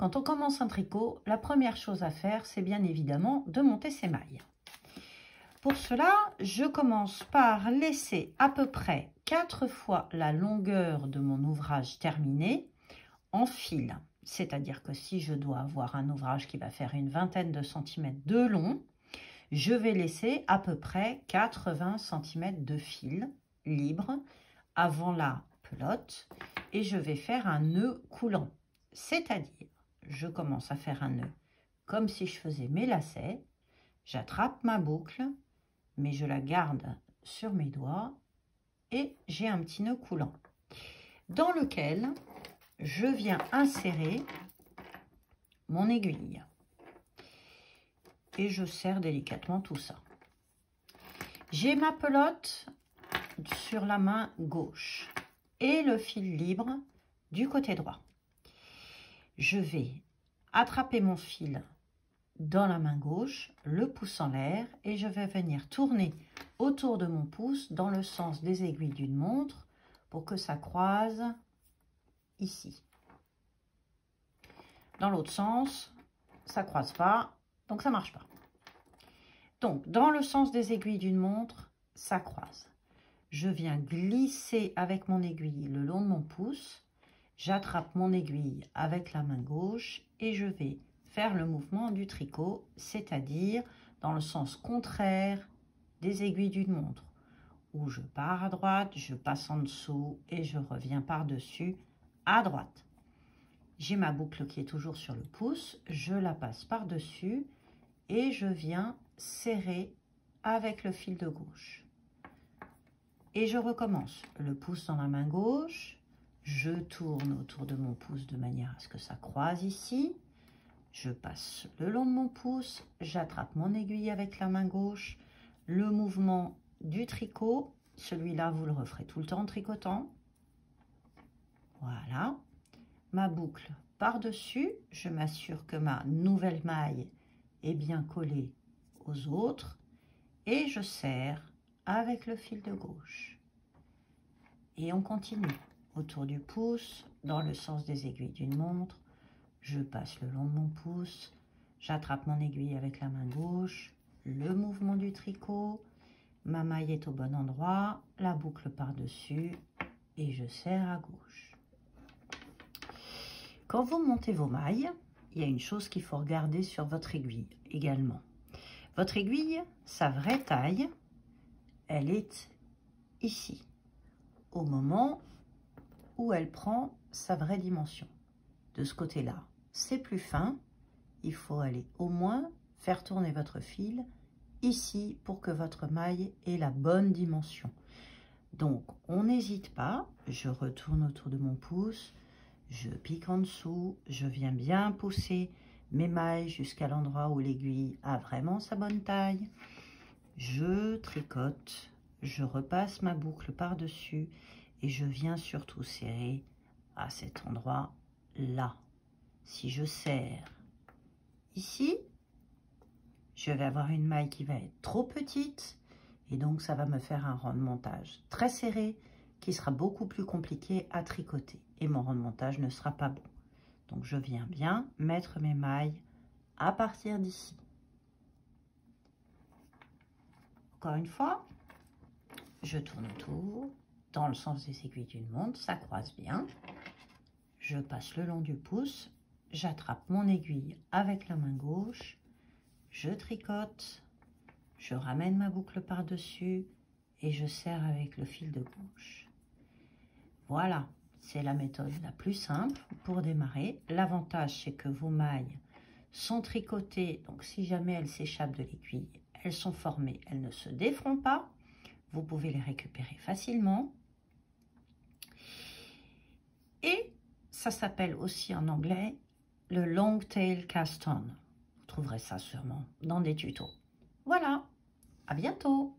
Quand on commence un tricot, la première chose à faire, c'est bien évidemment de monter ses mailles. Pour cela, je commence par laisser à peu près 4 fois la longueur de mon ouvrage terminé en fil. C'est-à-dire que si je dois avoir un ouvrage qui va faire une vingtaine de centimètres de long, je vais laisser à peu près 80 cm de fil libre avant la pelote et je vais faire un nœud coulant. C'est-à-dire, je commence à faire un nœud comme si je faisais mes lacets, j'attrape ma boucle, mais je la garde sur mes doigts et j'ai un petit nœud coulant dans lequel je viens insérer mon aiguille et je serre délicatement tout ça. J'ai ma pelote sur la main gauche et le fil libre du côté droit. Je vais attraper mon fil dans la main gauche, le pouce en l'air et je vais venir tourner autour de mon pouce dans le sens des aiguilles d'une montre pour que ça croise ici. Dans l'autre sens, ça ne croise pas, donc ça ne marche pas. Donc, dans le sens des aiguilles d'une montre, ça croise. Je viens glisser avec mon aiguille le long de mon pouce. J'attrape mon aiguille avec la main gauche et je vais faire le mouvement du tricot, c'est-à-dire dans le sens contraire des aiguilles d'une montre, où je pars à droite, je passe en dessous et je reviens par-dessus à droite. J'ai ma boucle qui est toujours sur le pouce, je la passe par-dessus et je viens serrer avec le fil de gauche. Et je recommence. Le pouce dans la main gauche, je tourne autour de mon pouce de manière à ce que ça croise ici. Je passe le long de mon pouce, j'attrape mon aiguille avec la main gauche. Le mouvement du tricot, celui-là, vous le referez tout le temps en tricotant. Voilà. Ma boucle par-dessus, je m'assure que ma nouvelle maille est bien collée aux autres et je serre avec le fil de gauche. Et on continue autour du pouce, dans le sens des aiguilles d'une montre. Je passe le long de mon pouce, j'attrape mon aiguille avec la main gauche, le mouvement du tricot, ma maille est au bon endroit, la boucle par-dessus et je serre à gauche. Quand vous montez vos mailles, il y a une chose qu'il faut regarder sur votre aiguille également. Votre aiguille, sa vraie taille, elle est ici, au moment où elle prend sa vraie dimension. De ce côté-là, c'est plus fin, il faut aller au moins faire tourner votre fil ici pour que votre maille ait la bonne dimension. Donc, on n'hésite pas, je retourne autour de mon pouce, je pique en dessous, je viens bien pousser mes mailles jusqu'à l'endroit où l'aiguille a vraiment sa bonne taille. Je tricote, je repasse ma boucle par-dessus et je viens surtout serrer à cet endroit-là. Si je serre ici, je vais avoir une maille qui va être trop petite et donc ça va me faire un rang de montage très serré qui sera beaucoup plus compliqué à tricoter et mon rang de montage ne sera pas bon. Donc je viens bien mettre mes mailles à partir d'ici. Encore une fois, je tourne autour dans le sens des aiguilles d'une montre, ça croise bien. Je passe le long du pouce, j'attrape mon aiguille avec la main gauche, je tricote, je ramène ma boucle par-dessus et je serre avec le fil de gauche. Voilà, c'est la méthode la plus simple pour démarrer. L'avantage, c'est que vos mailles sont tricotées, donc si jamais elles s'échappent de l'aiguille, elles sont formées, elles ne se déferont pas. Vous pouvez les récupérer facilement. Et ça s'appelle aussi en anglais le long tail cast on. Vous trouverez ça sûrement dans des tutos. Voilà, à bientôt!